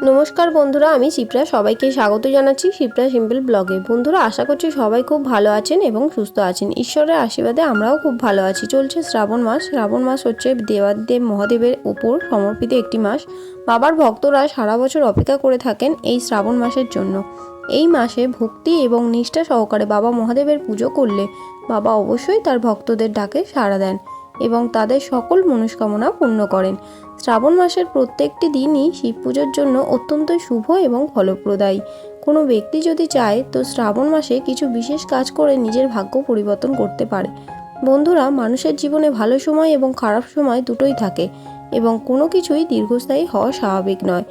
নমস্কার বন্ধুরা, আমি শিপ্রা। সবাইকে স্বাগত জানাচ্ছি শিপ্রা সিম্পল ব্লগে। বন্ধুরা, আশা করছি সবাই খুব ভালো আছেন এবং সুস্থ আছেন। ঈশ্বরের আশীর্বাদে আমরাও খুব ভালো আছি। চলছে শ্রাবণ মাস। শ্রাবণ মাস হচ্ছে দেবাদেব মহাদেবের উপর সমর্পিত একটি মাস। বাবার ভক্তরা সারা বছর অপেক্ষা করে থাকেন এই শ্রাবণ মাসের জন্য। এই মাসে ভক্তি এবং নিষ্ঠা সহকারে বাবা মহাদেবের পুজো করলে বাবা অবশ্যই তার ভক্তদের ডাকে সাড়া দেন এবং তাদের সকল মনস্কামনা পূর্ণ করেন। শ্রাবণ মাসের প্রত্যেকটি দিনই শিব পুজোর জন্য অত্যন্ত শুভ এবং ফলপ্রদায়ী। কোনো ব্যক্তি যদি চায় তো শ্রাবণ মাসে কিছু বিশেষ কাজ করে নিজের ভাগ্য পরিবর্তন করতে পারে। বন্ধুরা, মানুষের জীবনে ভালো সময় এবং খারাপ সময় দুটোই থাকে এবং কোনো কিছুই দীর্ঘস্থায়ী হওয়া স্বাভাবিক নয়।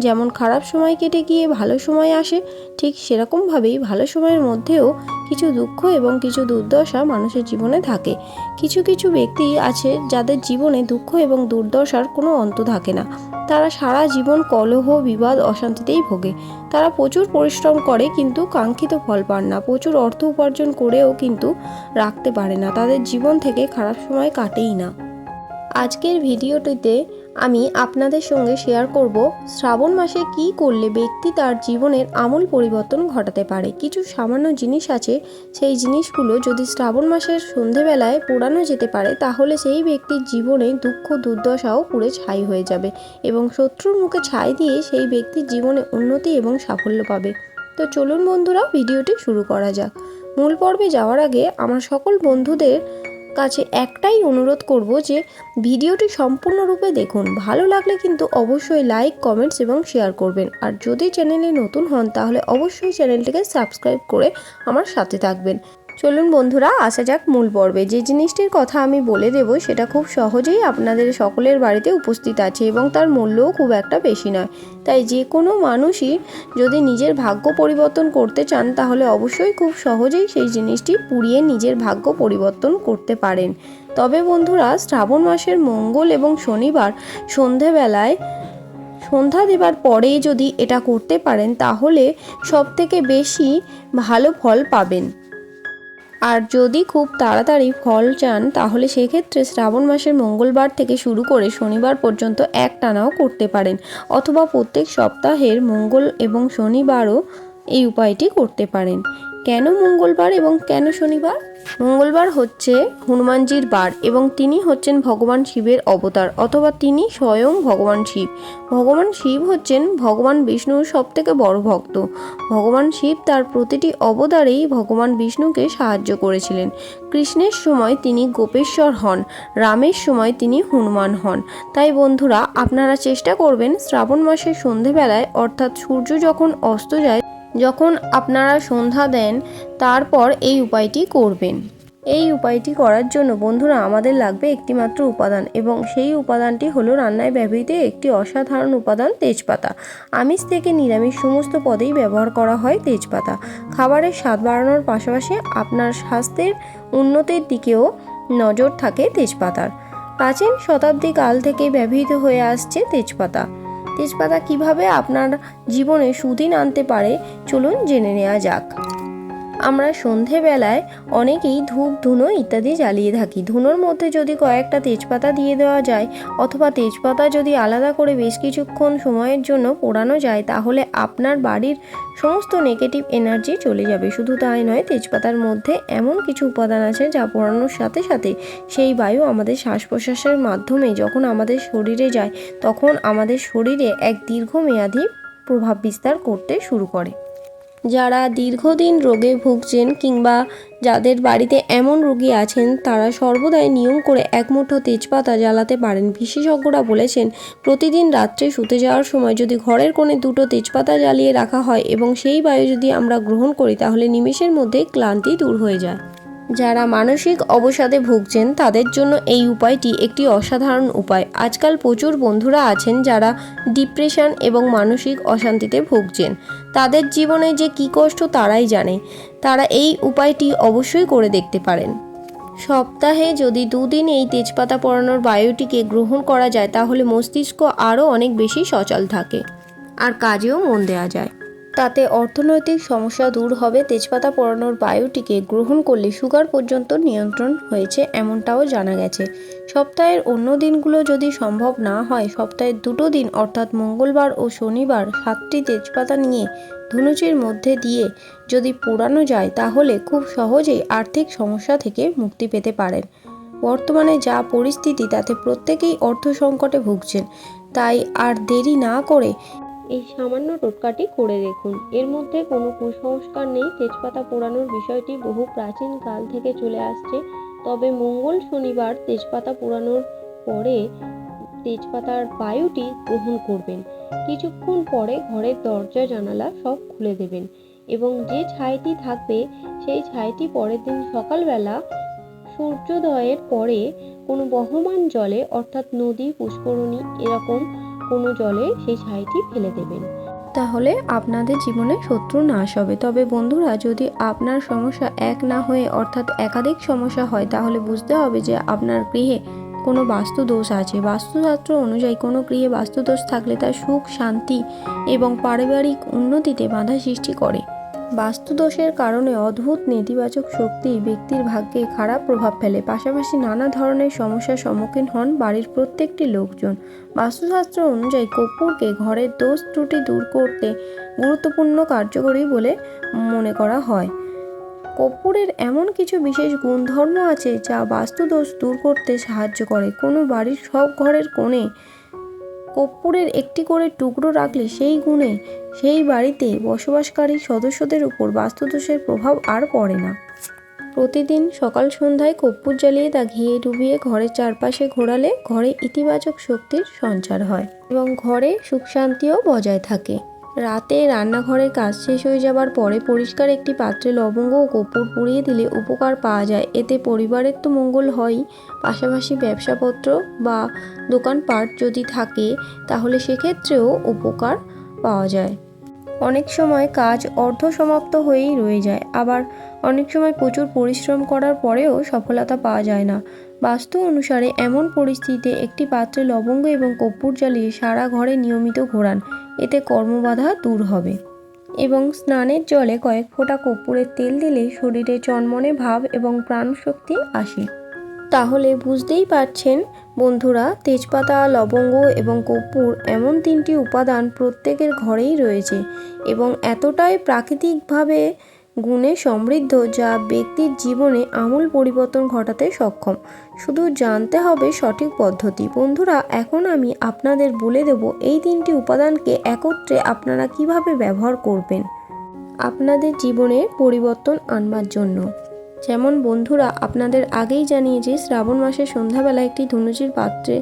যেমন খারাপ সময় কেটে গিয়ে ভালো সময় আসে, ঠিক সেরকমভাবেই ভালো সময়ের মধ্যেও কিছু দুঃখ এবং কিছু দুর্দশা মানুষের জীবনে থাকে। কিছু কিছু ব্যক্তি আছে যাদের জীবনে দুঃখ এবং দুর্দশার কোনো অন্ত থাকে না। তারা সারা জীবন কলহ, বিবাদ, অশান্তিতেই ভোগে। তারা প্রচুর পরিশ্রম করে কিন্তু কাঙ্ক্ষিত ফল পান না। প্রচুর অর্থ উপার্জন করেও কিন্তু রাখতে পারে না। তাদের জীবন থেকে খারাপ সময় কাটেই না। আজকের ভিডিওটিতে আমি আপনাদের সঙ্গে শেয়ার করব শ্রাবণ মাসে কি করলে ব্যক্তি তার জীবনের আমূল পরিবর্তন ঘটাতে পারে। কিছু সামান্য জিনিস আছে, সেই জিনিসগুলো যদি শ্রাবণ মাসের সন্ধেবেলায় পোড়ানো যেতে পারে তাহলে সেই ব্যক্তির জীবনে দুঃখ দুর্দশাও পুড়ে ছাই হয়ে যাবে এবং শত্রুর মুখে ছাই দিয়ে সেই ব্যক্তির জীবনে উন্নতি এবং সাফল্য পাবে। তো চলুন বন্ধুরা, ভিডিওটি শুরু করা যাক। মূল পর্বে যাওয়ার আগে আমার সকল বন্ধুদের কাছে একটাই অনুরোধ করব যে ভিডিওটি সম্পূর্ণরূপে দেখুন। ভালো লাগলে কিন্তু অবশ্যই লাইক, কমেন্টস এবং শেয়ার করবেন। আর যদি চ্যানেলে নতুন হন তাহলে অবশ্যই চ্যানেলটিকে সাবস্ক্রাইব করে আমার সাথে থাকবেন। চলুন বন্ধুরা, আসা যাক মূল পর্বে। যে জিনিসটির কথা আমি বলে দেব সেটা খুব সহজেই আপনাদের সকলের বাড়িতে উপস্থিত আছে এবং তার মূল্যও খুব একটা বেশি নয়। তাই যে কোনো মানুষই যদি নিজের ভাগ্য পরিবর্তন করতে চান তাহলে অবশ্যই খুব সহজেই সেই জিনিসটি পুড়িয়ে নিজের ভাগ্য পরিবর্তন করতে পারেন। তবে বন্ধুরা, শ্রাবণ মাসের মঙ্গল এবং শনিবার সন্ধেবেলায় সন্ধ্যা দেবার পরে যদি এটা করতে পারেন তাহলে সবথেকে বেশি ভালো ফল পাবেন। আর যদি খুব তাড়াতাড়ি ফল চান তাহলে সেক্ষেত্রে শ্রাবণ মাসের মঙ্গলবার থেকে শুরু করে শনিবার পর্যন্ত একটানাও করতে পারেন, অথবা প্রত্যেক সপ্তাহের মঙ্গল এবং শনিবারও এই উপায়টি করতে পারেন। কেন মঙ্গলবার এবং কেন শনিবার? মঙ্গলবার হচ্ছে হনুমানজির বার এবং তিনি হচ্ছেন ভগবান শিবের অবতার, অথবা তিনি স্বয়ং ভগবান শিব। ভগবান শিব হচ্ছেন ভগবান বিষ্ণুর সবথেকে বড় ভক্ত। ভগবান শিব তার প্রতিটি অবতারেই ভগবান বিষ্ণুকে সাহায্য করেছিলেন। কৃষ্ণের সময় তিনি গোপেশ্বর হন, রামের সময় তিনি হনুমান হন। তাই বন্ধুরা, আপনারা চেষ্টা করবেন শ্রাবণ মাসের সন্ধেবেলায়, অর্থাৎ সূর্য যখন অস্ত যায়, যখন আপনারা সন্ধ্যা দেন তারপর এই উপায়টি করবেন। এই উপায়টি করার জন্য বন্ধুরা আমাদের লাগবে একটি মাত্র উপাদান এবং সেই উপাদানটি হলো রান্নায় ব্যবহৃত একটি অসাধারণ উপাদান, তেজপাতা। আমিষ থেকে নিরামিষ সমস্ত পদেই ব্যবহার করা হয় তেজপাতা। খাবারের স্বাদ বাড়ানোর পাশাপাশি আপনার স্বাস্থ্যের উন্নতির দিকেও নজর থাকে তেজপাতার। প্রাচীন শতাব্দী কাল থেকে ব্যবহৃত হয়ে আসছে তেজপাতা। তেজপাতা কিভাবে আপনার জীবনে সুদিন আনতে পারে চলুন জেনে নেওয়া যাক। আমরা সন্ধেবেলায় অনেকেই ধূপ, ধুনো ইত্যাদি জ্বালিয়ে থাকি। ধুনোর মধ্যে যদি কয়েকটা তেজপাতা দিয়ে দেওয়া যায় অথবা তেজপাতা যদি আলাদা করে বেশ কিছুক্ষণ সময়ের জন্য পোড়ানো যায় তাহলে আপনার বাড়ির সমস্ত নেগেটিভ এনার্জি চলে যাবে। শুধু তাই নয়, তেজপাতার মধ্যে এমন কিছু উপাদান আছে যা পোড়ানোর সাথে সাথে সেই বায়ু আমাদের শ্বাস প্রশ্বাসের মাধ্যমে যখন আমাদের শরীরে যায় তখন আমাদের শরীরে এক দীর্ঘমেয়াদী প্রভাব বিস্তার করতে শুরু করে। যারা দীর্ঘদিন রোগে ভুগছেন কিংবা যাদের বাড়িতে এমন রোগী আছেন তারা সর্বদাই নিয়ম করে এক মুঠো তেজপাতা জ্বালাতে পারেন। বিশেষজ্ঞরা বলেছেন প্রতিদিন রাত্রে শুতে যাওয়ার সময় যদি ঘরের কোণে দুটো তেজপাতা জ্বালিয়ে রাখা হয় এবং সেই বায়ু যদি আমরা গ্রহণ করি তাহলে নিমেষের মধ্যে ক্লান্তি দূর হয়ে যায়। যারা মানসিক অবসাদে ভুগছেন তাদের জন্য এই উপায়টি একটি অসাধারণ উপায়। আজকাল প্রচুর বন্ধুরা আছেন যারা ডিপ্রেশন এবং মানসিক অশান্তিতে ভুগছেন। তাদের জীবনে যে কী কষ্ট তারাই জানে। তারা এই উপায়টি অবশ্যই করে দেখতে পারেন। সপ্তাহে যদি 2 দিন এই তেজপাতা পোড়ানোর বায়ুটিকে গ্রহণ করা যায় তাহলে মস্তিষ্ক আরও অনেক বেশি সচল থাকে আর কাজেও মন দেওয়া যায়। তাতে অর্থনৈতিক সমস্যা দূর হবে। তেজপাতা পোড়ানোর বায়ুটিকে গ্রহণ করলে সুগার পর্যন্ত নিয়ন্ত্রণ হয়েছে এমনটাও জানা গেছে। সপ্তাহের অন্য দিনগুলো যদি সম্ভব না হয়, সপ্তাহের 2টো দিন অর্থাৎ মঙ্গলবার ও শনিবার 7টি তেজপাতা নিয়ে ধুনুচির মধ্যে দিয়ে যদি পোড়ানো যায় তাহলে খুব সহজেই আর্থিক সমস্যা থেকে মুক্তি পেতে পারেন। বর্তমানে যা পরিস্থিতি তাতে প্রত্যেকেই অর্থ সংকটে ভুগছেন, তাই আর দেরি না করে এই সামান্য টোটকাটি করে দেখুন। এর মধ্যে কোনো কুসংস্কার নেই। তেজপাতা পোড়ানোর বিষয়টি বহু প্রাচীন কাল থেকে চলে আসছে। তবে মঙ্গল শনিবার তেজপাতা পোড়ানোর পরে তেজপাতার বায়ুটি গ্রহণ করবেন। কিছুক্ষণ পরে ঘরের দরজা জানালা সব খুলে দেবেন এবং যে ছাইটি থাকবে সেই ছাইটি পরের দিন সকালবেলা সূর্যোদয়ের পরে কোনো বহমান জলে অর্থাৎ নদী, পুষ্করণী এরকম কোনো জলে সেই ছাইটি ফেলে দেবেন। তাহলে আপনাদের জীবনে শত্রু নাশ হবে। তবে বন্ধুরা, যদি আপনার সমস্যা এক না হয়ে অর্থাৎ একাধিক সমস্যা হয় তাহলে বুঝতে হবে যে আপনার গৃহে কোনো বাস্তুদোষ আছে। বাস্তুশাস্ত্র অনুযায়ী কোনো গৃহে বাস্তুদোষ থাকলে তার সুখ, শান্তি এবং পারিবারিক উন্নতিতে বাধা সৃষ্টি করে। বাস্তুদোষের কারণে অদ্ভুত নেতিবাচক শক্তি ব্যক্তির ভাগ্যে খারাপ প্রভাব ফেলে। পাশাপাশি নানা ধরনের সমস্যার সম্মুখীন হন বাড়ির প্রত্যেকটি লোকজন। বাস্তুশাস্ত্র অনুযায়ী কর্পূরকে ঘরের দোষ ত্রুটি দূর করতে গুরুত্বপূর্ণ কার্যকরী বলে মনে করা হয়। কর্পূরের এমন কিছু বিশেষ গুণধর্ম আছে যা বাস্তুদোষ দূর করতে সাহায্য করে। কোনো বাড়ির সব ঘরের কোণে কর্পূরের একটি করে টুকরো রাখলে সেই বাড়িতে বসবাসকারী সদস্যদের উপর বাস্তুদোষের প্রভাব আর পড়ে না। প্রতিদিন সকাল সন্ধ্যায় কর্পূর জ্বালিয়ে তা ঘিয়ে ডুবিয়ে ঘরের চারপাশে ঘোরালে ঘরে ইতিবাচক শক্তির সঞ্চার হয় এবং ঘরে সুখ শান্তিও বজায় থাকে। রাতে রান্নাঘরের কাজ শেষ হয়ে যাবার পরে পরিষ্কার একটি পাত্রে লবঙ্গ ও কর্পূর পুড়িয়ে দিলে উপকার পাওয়া যায়। এতে পরিবারের তো মঙ্গল হয়ই, পাশাপাশি ব্যবসাপত্র বা দোকানপাট যদি থাকে তাহলে সেক্ষেত্রেও উপকার পাওয়া যায়। অনেক সময় কাজ অর্ধসমাপ্ত হয়েই রয়ে যায়, আবার অনেক সময় প্রচুর পরিশ্রম করার পরেও সফলতা পাওয়া যায় না। বাস্তু অনুসারে এমন পরিস্থিতিতে একটি পাত্রে লবঙ্গ এবং কর্পূর জ্বালিয়ে সারা ঘরে নিয়মিত ঘোরান। এতে কর্মবাধা দূর হবে এবং স্নানের জলে কয়েক ফোঁটা কর্পূরের তেল দিলে শরীরে চনমনে ভাব এবং প্রাণশক্তি আসে। তাহলে বুঝতেই পারছেন বন্ধুরা, তেজপাতা, লবঙ্গ এবং কর্পূর এমন 3টি উপাদান প্রত্যেকের ঘরেই রয়েছে এবং এতটাই প্রাকৃতিকভাবে গুণে সমৃদ্ধ যা ব্যক্তির জীবনে আমূল পরিবর্তন ঘটাতে সক্ষম। শুধু জানতে হবে সঠিক পদ্ধতি। বন্ধুরা, এখন আমি আপনাদের বলে দেব এই 3টি উপাদানকে একত্রে আপনারা কিভাবে ব্যবহার করবেন আপনাদের জীবনে পরিবর্তন আনবার জন্য। যেমন বন্ধুরা, আপনাদের আগেই জানিয়েছি শ্রাবণ মাসের সন্ধ্যাবেলা একটি ধুনুচির পাত্রে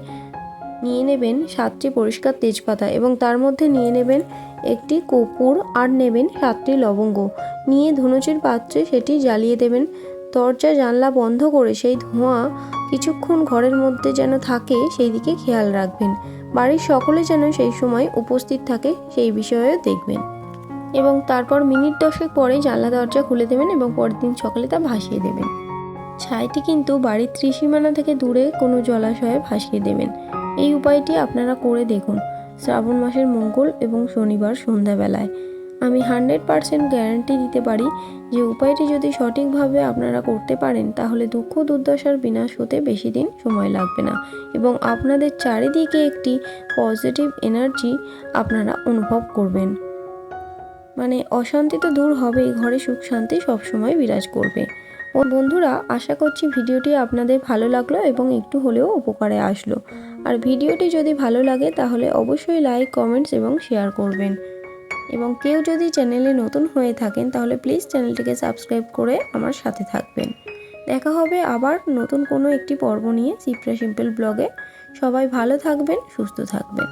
নিয়ে নেবেন 7টি পরিষ্কার তেজপাতা এবং তার মধ্যে নিয়ে নেবেন একটি কর্পূর আর নেবেন 7টি লবঙ্গ। নিয়ে ধুনুচির পাত্রে সেটি জ্বালিয়ে দেবেন। দরজা জানলা বন্ধ করে সেই ধোঁয়া কিছুক্ষণ ঘরের মধ্যে যেন থাকে সেই দিকে খেয়াল রাখবেন। বাড়ির সকলে যেন সেই সময় উপস্থিত থাকে সেই বিষয়েও দেখবেন এবং তারপর মিনিট 10 পরে জানলা দরজা খুলে দেবেন এবং পরের দিন সকালে তা ভাসিয়ে দেবেন। ছাইটি কিন্তু বাড়ির ত্রিসীমানা থেকে দূরে কোনো জলাশয়ে ভাসিয়ে দেবেন। এই উপায়টি আপনারা করে দেখুন শ্রাবণ মাসের মঙ্গল এবং শনিবার সন্ধ্যাবেলায়। আমি 100% গ্যারান্টি দিতে পারি যে উপায়টি যদি সঠিকভাবে আপনারা করতে পারেন তাহলে দুঃখ দুর্দশার বিনাশ হতে বেশি দিন সময় লাগবে না এবং আপনাদের চারিদিকে একটি পজিটিভ এনার্জি আপনারা অনুভব করবেন। মানে অশান্তি তো দূর হবেই, ঘরে সুখ শান্তি সবসময় বিরাজ করবে। ও বন্ধুরা, আশা করছি ভিডিওটি আপনাদের ভালো লাগলো এবং একটু হলেও উপকারে আসলো। আর ভিডিওটি যদি ভালো লাগে তাহলে অবশ্যই লাইক, কমেন্টস এবং শেয়ার করবেন এবং কেউ যদি চ্যানেলে নতুন হয়ে থাকেন তাহলে প্লিজ চ্যানেলটিকে সাবস্ক্রাইব করে আমার সাথে থাকবেন। দেখা হবে আবার নতুন কোনো একটি পর্ব নিয়ে শিপ্রা সিম্পল ব্লগে। সবাই ভালো থাকবেন, সুস্থ থাকবেন।